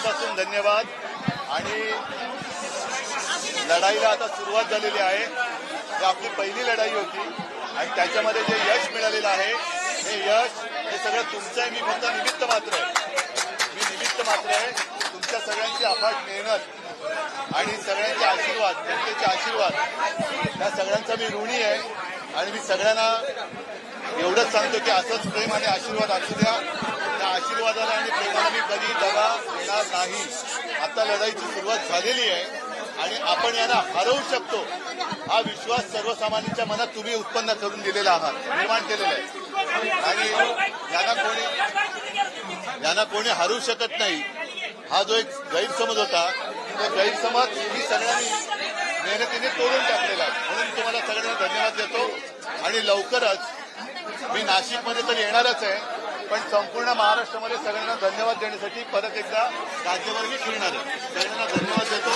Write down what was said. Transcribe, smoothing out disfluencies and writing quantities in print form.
मनापासून धन्यवाद। आणि लढाईला आता सुरुवात झालेली आहे। ही आपली पहिली लढाई होती आणि त्याच्यामध्ये जे यश मिळालेलं आहे हे यश हे सगळं तुमचं आहे। मी फक्त निमित्त मात्र आहे, तुमच्या सगळ्यांची अफाट मेहनत आणि सगळ्यांचे आशीर्वाद, जनतेचे आशीर्वाद, या सगळ्यांचा मी ऋणी आहे। आणि मी सगळ्यांना एवढंच सांगतो की असंच प्रेम आणि आशीर्वाद असू द्या। त्या आशीर्वादाला आणि प्रेमाला मी कधी दगा देणार नाही। आता लढाईची सुरुवात झालेली आहे आणि आपण यांना हरवू शकतो हा विश्वास सर्वसामान्यांच्या मनात तुम्ही उत्पन्न करून दिलेला आहात, निर्माण केलेला आहे। आणि यांना कोणी हरू शकत नाही हा जो एक गैरसमज होता तो गैरसमज मी सगळ्यांनी मेहनतीने तोडून टाकलेला आहे। म्हणून तुम्हाला सगळ्यांना धन्यवाद देतो आणि लवकरच मी नाशिकमध्ये तर येणारच आहे, पण संपूर्ण महाराष्ट्रामध्ये सगळ्यांना धन्यवाद देण्यासाठी परत एकदा राज्यभर मी फिरणार आहे। सगळ्यांना धन्यवाद देतो।